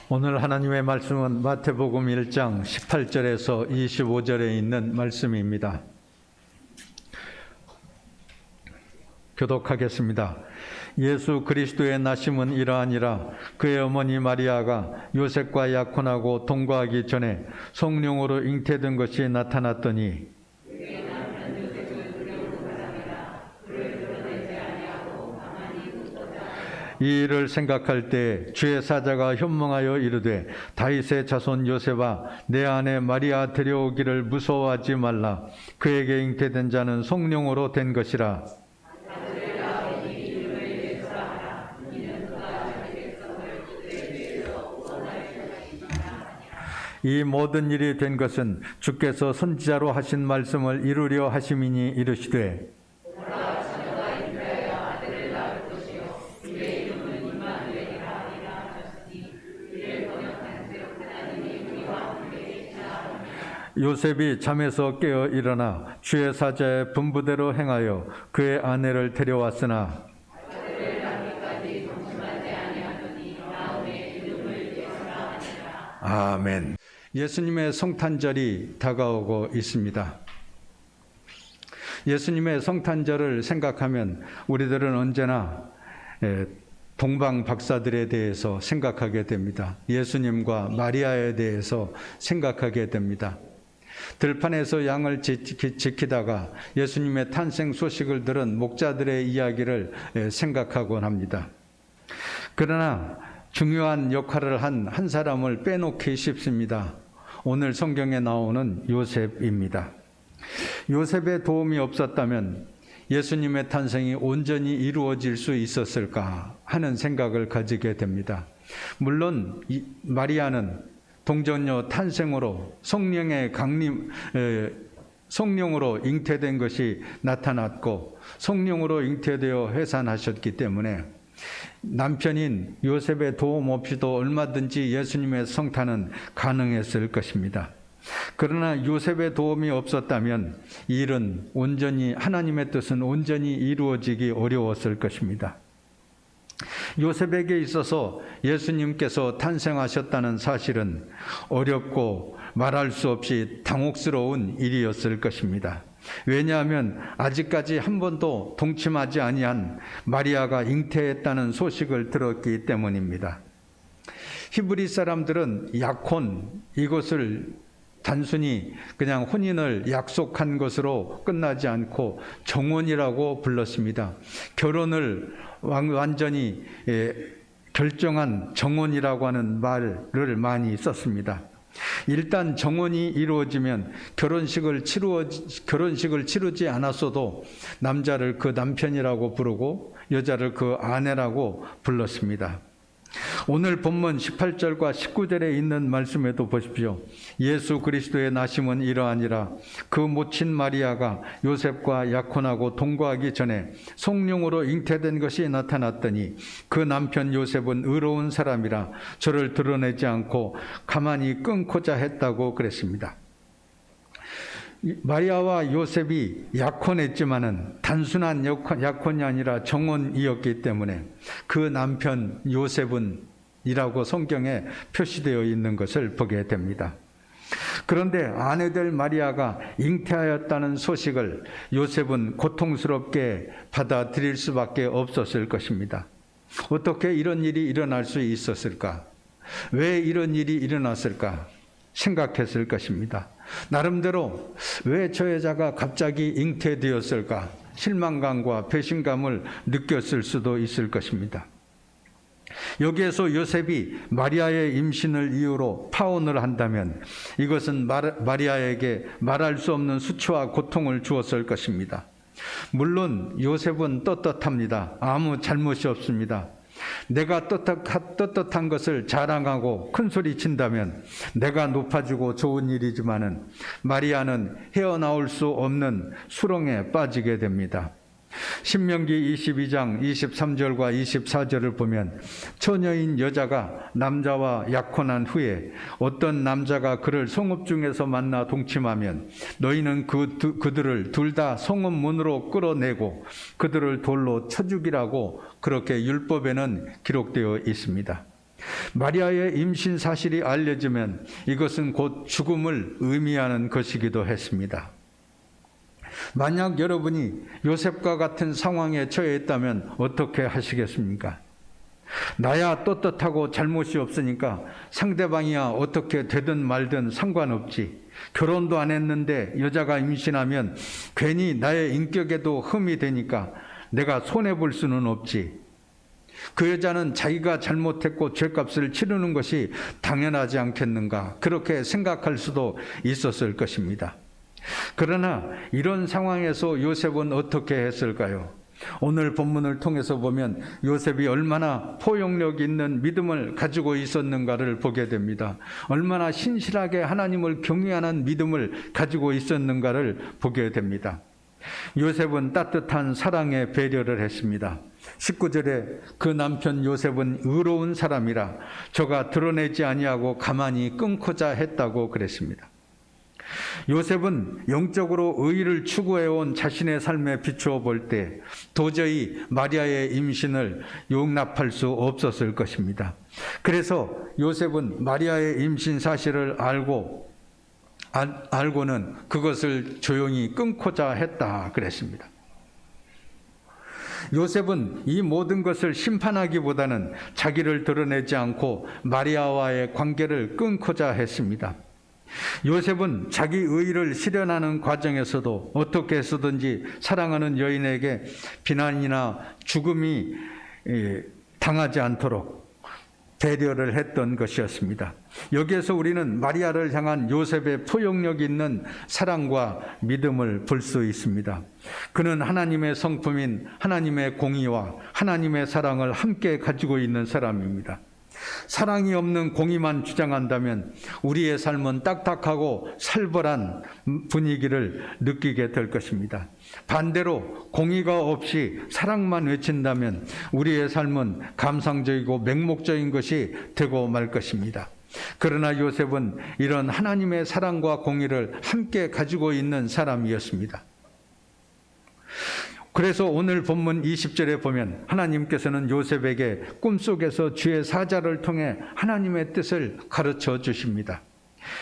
오늘 하나님의 말씀은 마태복음 1장 18절에서 25절에 있는 말씀입니다. 교독하겠습니다. 예수 그리스도의 나심은 이러하니라. 그의 어머니 마리아가 요셉과 약혼하고 동거하기 전에 성령으로 잉태된 것이 나타났더니 이 일을 생각할 때 주의 사자가 현몽하여 이르되 다윗의 자손 요셉아 내 아내 마리아 데려오기를 무서워하지 말라. 그에게 잉태된 자는 성령으로 된 것이라. 이 모든 일이 된 것은 주께서 선지자로 하신 말씀을 이루려 하심이니 이르시되 요셉이 잠에서 깨어 일어나 주의 사자의 분부대로 행하여 그의 아내를 데려왔으나 아멘. 예수님의 성탄절이 다가오고 있습니다. 예수님의 성탄절을 생각하면 우리들은 언제나 동방 박사들에 대해서 생각하게 됩니다. 예수님과 마리아에 대해서 생각하게 됩니다. 들판에서 양을 지키다가 예수님의 탄생 소식을 들은 목자들의 이야기를 생각하곤 합니다. 그러나 중요한 역할을 한 사람을 빼놓기 쉽습니다. 오늘 성경에 나오는 요셉입니다. 요셉의 도움이 없었다면 예수님의 탄생이 온전히 이루어질 수 있었을까 하는 생각을 가지게 됩니다. 물론 마리아는 동정녀 탄생으로 성령으로 잉태된 것이 나타났고 성령으로 잉태되어 해산하셨기 때문에 남편인 요셉의 도움 없이도 얼마든지 예수님의 성탄은 가능했을 것입니다. 그러나 요셉의 도움이 없었다면 이 일은 하나님의 뜻은 온전히 이루어지기 어려웠을 것입니다. 요셉에게 있어서 예수님께서 탄생하셨다는 사실은 어렵고 말할 수 없이 당혹스러운 일이었을 것입니다. 왜냐하면 아직까지 한 번도 동침하지 아니한 마리아가 잉태했다는 소식을 들었기 때문입니다. 히브리 사람들은 약혼, 이것을 단순히 그냥 혼인을 약속한 것으로 끝나지 않고 정혼이라고 불렀습니다. 결혼을 완전히 결정한 정혼이라고 하는 말을 많이 썼습니다. 일단 정혼이 이루어지면 결혼식을 치르지 않았어도 남자를 그 남편이라고 부르고 여자를 그 아내라고 불렀습니다. 오늘 본문 18절과 19절에 있는 말씀에도 보십시오. 예수 그리스도의 나심은 이러하니라. 그 모친 마리아가 요셉과 약혼하고 동거하기 전에 성령으로 잉태된 것이 나타났더니 그 남편 요셉은 의로운 사람이라 저를 드러내지 않고 가만히 끊고자 했다고 그랬습니다. 마리아와 요셉이 약혼했지만은 단순한 약혼이 아니라 정혼이었기 때문에 그 남편 요셉은이라고 성경에 표시되어 있는 것을 보게 됩니다. 그런데 아내될 마리아가 잉태하였다는 소식을 요셉은 고통스럽게 받아들일 수밖에 없었을 것입니다. 어떻게 이런 일이 일어날 수 있었을까? 왜 이런 일이 일어났을까? 생각했을 것입니다. 나름대로 왜 저 여자가 갑자기 잉태되었을까? 실망감과 배신감을 느꼈을 수도 있을 것입니다. 여기에서 요셉이 마리아의 임신을 이유로 파혼을 한다면 이것은 마리아에게 말할 수 없는 수치와 고통을 주었을 것입니다. 물론 요셉은 떳떳합니다. 아무 잘못이 없습니다. 내가 떳떳한 것을 자랑하고 큰소리 친다면 내가 높아지고 좋은 일이지만은 마리아는 헤어나올 수 없는 수렁에 빠지게 됩니다. 신명기 22장 23절과 24절을 보면 처녀인 여자가 남자와 약혼한 후에 어떤 남자가 그를 성읍 중에서 만나 동침하면 너희는 그들을 둘 다 성읍 문으로 끌어내고 그들을 돌로 쳐 죽이라고 그렇게 율법에는 기록되어 있습니다. 마리아의 임신 사실이 알려지면 이것은 곧 죽음을 의미하는 것이기도 했습니다. 만약 여러분이 요셉과 같은 상황에 처해 있다면 어떻게 하시겠습니까? 나야 떳떳하고 잘못이 없으니까 상대방이야 어떻게 되든 말든 상관없지. 결혼도 안 했는데 여자가 임신하면 괜히 나의 인격에도 흠이 되니까 내가 손해볼 수는 없지. 그 여자는 자기가 잘못했고 죄값을 치르는 것이 당연하지 않겠는가, 그렇게 생각할 수도 있었을 것입니다. 그러나 이런 상황에서 요셉은 어떻게 했을까요? 오늘 본문을 통해서 보면 요셉이 얼마나 포용력 있는 믿음을 가지고 있었는가를 보게 됩니다. 얼마나 신실하게 하나님을 경외하는 믿음을 가지고 있었는가를 보게 됩니다. 요셉은 따뜻한 사랑의 배려를 했습니다. 19절에 그 남편 요셉은 의로운 사람이라 저가 드러내지 아니하고 가만히 끊고자 했다고 그랬습니다. 요셉은 영적으로 의를 추구해온 자신의 삶에 비추어 볼 때 도저히 마리아의 임신을 용납할 수 없었을 것입니다. 그래서 요셉은 마리아의 임신 사실을 알고는 그것을 조용히 끊고자 했다 그랬습니다. 요셉은 이 모든 것을 심판하기보다는 자기를 드러내지 않고 마리아와의 관계를 끊고자 했습니다. 요셉은 자기 의의를 실현하는 과정에서도 어떻게 해서든지 사랑하는 여인에게 비난이나 죽음이 당하지 않도록 배려를 했던 것이었습니다. 여기에서 우리는 마리아를 향한 요셉의 포용력 있는 사랑과 믿음을 볼 수 있습니다. 그는 하나님의 성품인 하나님의 공의와 하나님의 사랑을 함께 가지고 있는 사람입니다. 사랑이 없는 공의만 주장한다면 우리의 삶은 딱딱하고 살벌한 분위기를 느끼게 될 것입니다. 반대로 공의가 없이 사랑만 외친다면 우리의 삶은 감상적이고 맹목적인 것이 되고 말 것입니다. 그러나 요셉은 이런 하나님의 사랑과 공의를 함께 가지고 있는 사람이었습니다. 그래서 오늘 본문 20절에 보면 하나님께서는 요셉에게 꿈속에서 주의 사자를 통해 하나님의 뜻을 가르쳐 주십니다.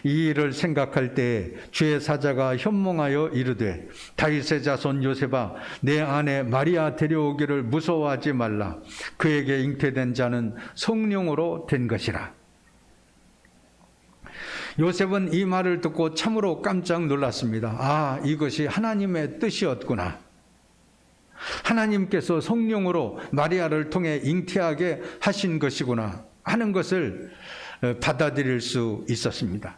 이 일을 생각할 때에 주의 사자가 현몽하여 이르되 다윗의 자손 요셉아 내 아내 마리아 데려오기를 무서워하지 말라. 그에게 잉태된 자는 성령으로 된 것이라. 요셉은 이 말을 듣고 참으로 깜짝 놀랐습니다. 아, 이것이 하나님의 뜻이었구나. 하나님께서 성령으로 마리아를 통해 잉태하게 하신 것이구나 하는 것을 받아들일 수 있었습니다.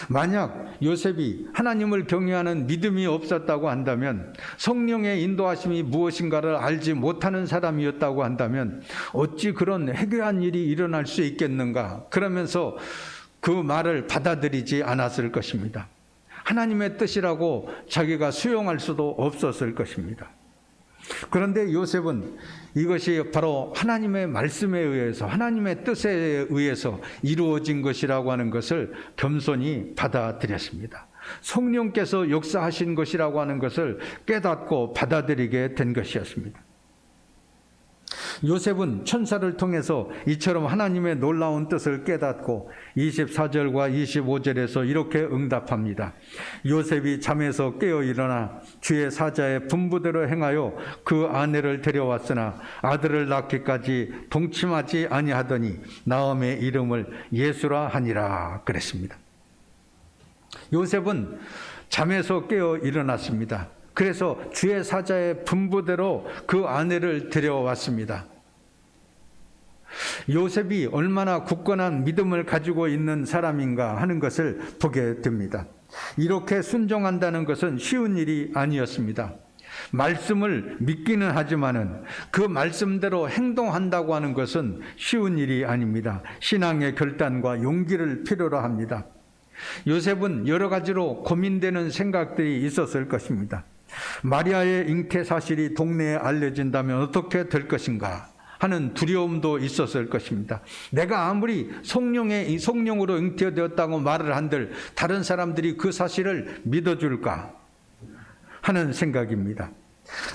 만약 요셉이 하나님을 경외하는 믿음이 없었다고 한다면, 성령의 인도하심이 무엇인가를 알지 못하는 사람이었다고 한다면 어찌 그런 해괴한 일이 일어날 수 있겠는가, 그러면서 그 말을 받아들이지 않았을 것입니다. 하나님의 뜻이라고 자기가 수용할 수도 없었을 것입니다. 그런데 요셉은 이것이 바로 하나님의 말씀에 의해서, 하나님의 뜻에 의해서 이루어진 것이라고 하는 것을 겸손히 받아들였습니다. 성령께서 역사하신 것이라고 하는 것을 깨닫고 받아들이게 된 것이었습니다. 요셉은 천사를 통해서 이처럼 하나님의 놀라운 뜻을 깨닫고 24절과 25절에서 이렇게 응답합니다. 요셉이 잠에서 깨어 일어나 주의 사자의 분부대로 행하여 그 아내를 데려왔으나 아들을 낳기까지 동침하지 아니하더니 나음의 이름을 예수라 하니라 그랬습니다. 요셉은 잠에서 깨어 일어났습니다. 그래서 주의 사자의 분부대로 그 아내를 데려왔습니다. 요셉이 얼마나 굳건한 믿음을 가지고 있는 사람인가 하는 것을 보게 됩니다. 이렇게 순종한다는 것은 쉬운 일이 아니었습니다. 말씀을 믿기는 하지만은 그 말씀대로 행동한다고 하는 것은 쉬운 일이 아닙니다. 신앙의 결단과 용기를 필요로 합니다. 요셉은 여러 가지로 고민되는 생각들이 있었을 것입니다. 마리아의 잉태 사실이 동네에 알려진다면 어떻게 될 것인가 하는 두려움도 있었을 것입니다. 내가 아무리 성령으로 잉태되었다고 말을 한들 다른 사람들이 그 사실을 믿어줄까 하는 생각입니다.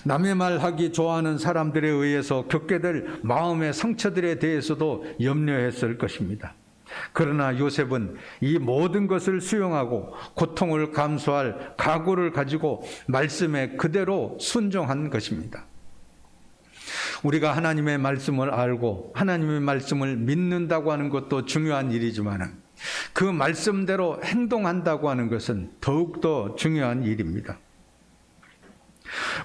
남의 말 하기 좋아하는 사람들에 의해서 겪게 될 마음의 상처들에 대해서도 염려했을 것입니다. 그러나 요셉은 이 모든 것을 수용하고 고통을 감수할 각오를 가지고 말씀에 그대로 순종한 것입니다. 우리가 하나님의 말씀을 알고 하나님의 말씀을 믿는다고 하는 것도 중요한 일이지만 그 말씀대로 행동한다고 하는 것은 더욱더 중요한 일입니다.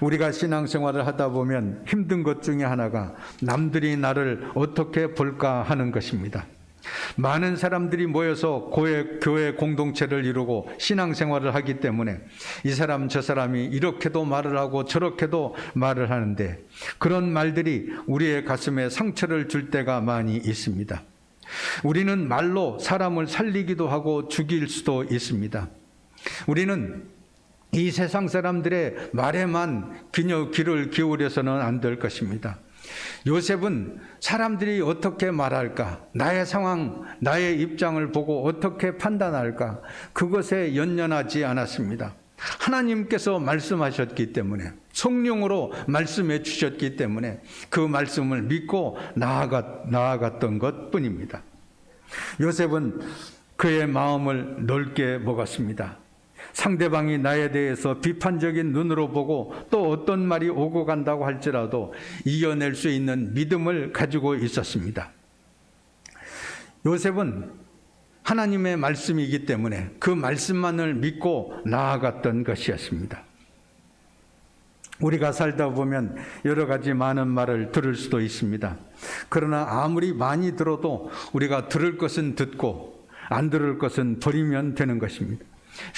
우리가 신앙생활을 하다 보면 힘든 것 중에 하나가 남들이 나를 어떻게 볼까 하는 것입니다. 많은 사람들이 모여서 교회 공동체를 이루고 신앙생활을 하기 때문에 이 사람 저 사람이 이렇게도 말을 하고 저렇게도 말을 하는데 그런 말들이 우리의 가슴에 상처를 줄 때가 많이 있습니다. 우리는 말로 사람을 살리기도 하고 죽일 수도 있습니다. 우리는 이 세상 사람들의 말에만 귀를 기울여서는 안 될 것입니다. 요셉은 사람들이 어떻게 말할까, 나의 상황, 나의 입장을 보고 어떻게 판단할까, 그것에 연연하지 않았습니다. 하나님께서 말씀하셨기 때문에, 성령으로 말씀해 주셨기 때문에 그 말씀을 믿고 나아갔던 것뿐입니다. 요셉은 그의 마음을 넓게 먹었습니다. 상대방이 나에 대해서 비판적인 눈으로 보고 또 어떤 말이 오고 간다고 할지라도 이겨낼 수 있는 믿음을 가지고 있었습니다. 요셉은 하나님의 말씀이기 때문에 그 말씀만을 믿고 나아갔던 것이었습니다. 우리가 살다 보면 여러 가지 많은 말을 들을 수도 있습니다. 그러나 아무리 많이 들어도 우리가 들을 것은 듣고 안 들을 것은 버리면 되는 것입니다.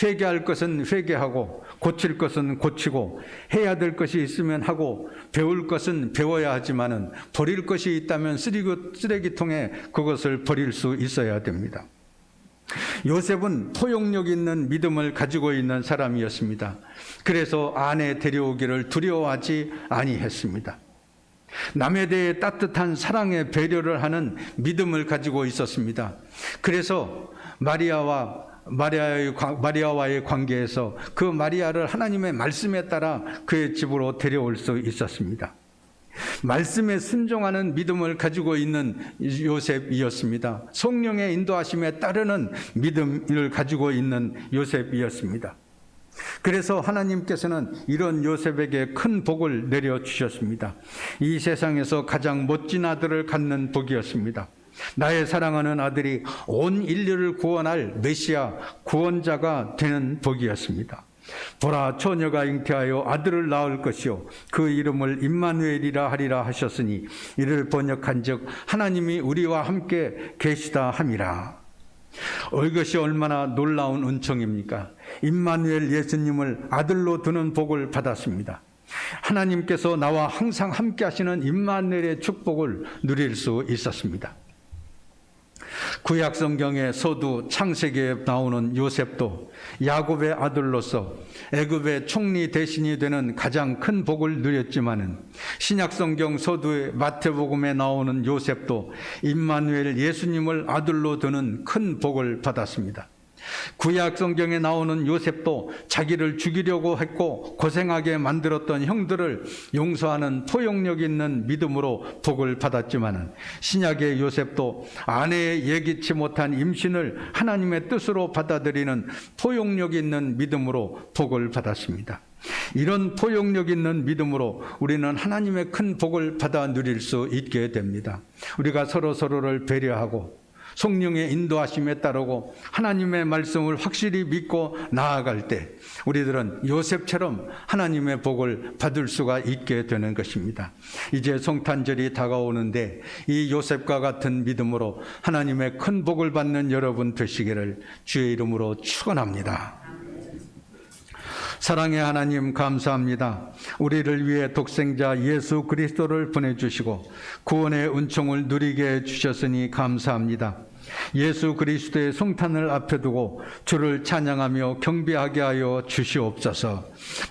회개할 것은 회개하고 고칠 것은 고치고 해야 될 것이 있으면 하고 배울 것은 배워야 하지만은 버릴 것이 있다면 쓰레기통에 그것을 버릴 수 있어야 됩니다. 요셉은 포용력 있는 믿음을 가지고 있는 사람이었습니다. 그래서 아내 데려오기를 두려워하지 아니했습니다. 남에 대해 따뜻한 사랑의 배려를 하는 믿음을 가지고 있었습니다. 그래서 마리아와의 관계에서 그 마리아를 하나님의 말씀에 따라 그의 집으로 데려올 수 있었습니다. 말씀에 순종하는 믿음을 가지고 있는 요셉이었습니다. 성령의 인도하심에 따르는 믿음을 가지고 있는 요셉이었습니다. 그래서 하나님께서는 이런 요셉에게 큰 복을 내려주셨습니다. 이 세상에서 가장 멋진 아들을 갖는 복이었습니다. 나의 사랑하는 아들이 온 인류를 구원할 메시아 구원자가 되는 복이었습니다. 보라, 처녀가 잉태하여 아들을 낳을 것이요 그 이름을 임마누엘이라 하리라 하셨으니 이를 번역한즉 하나님이 우리와 함께 계시다 함이라. 이것이 얼마나 놀라운 은총입니까? 임마누엘 예수님을 아들로 두는 복을 받았습니다. 하나님께서 나와 항상 함께 하시는 임마누엘의 축복을 누릴 수 있었습니다. 구약 성경의 서두 창세기에 나오는 요셉도 야곱의 아들로서 애굽의 총리 대신이 되는 가장 큰 복을 누렸지만은 신약 성경 서두의 마태복음에 나오는 요셉도 임마누엘 예수님을 아들로 두는 큰 복을 받았습니다. 구약 성경에 나오는 요셉도 자기를 죽이려고 했고 고생하게 만들었던 형들을 용서하는 포용력 있는 믿음으로 복을 받았지만 신약의 요셉도 아내의 예기치 못한 임신을 하나님의 뜻으로 받아들이는 포용력 있는 믿음으로 복을 받았습니다. 이런 포용력 있는 믿음으로 우리는 하나님의 큰 복을 받아 누릴 수 있게 됩니다. 우리가 서로를 배려하고 성령의 인도하심에 따르고 하나님의 말씀을 확실히 믿고 나아갈 때 우리들은 요셉처럼 하나님의 복을 받을 수가 있게 되는 것입니다. 이제 성탄절이 다가오는데 이 요셉과 같은 믿음으로 하나님의 큰 복을 받는 여러분 되시기를 주의 이름으로 축원합니다. 사랑의 하나님 감사합니다. 우리를 위해 독생자 예수 그리스도를 보내주시고 구원의 은총을 누리게 해주셨으니 감사합니다. 예수 그리스도의 성탄을 앞에 두고 주를 찬양하며 경배하게 하여 주시옵소서.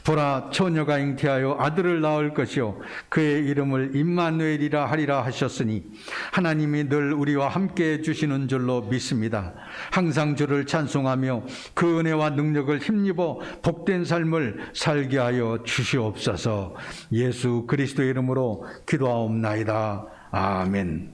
보라, 처녀가 잉태하여 아들을 낳을 것이요 그의 이름을 임마누엘이라 하리라 하셨으니 하나님이 늘 우리와 함께해 주시는 줄로 믿습니다. 항상 주를 찬송하며 그 은혜와 능력을 힘입어 복된 삶을 살게 하여 주시옵소서. 예수 그리스도의 이름으로 기도하옵나이다. 아멘.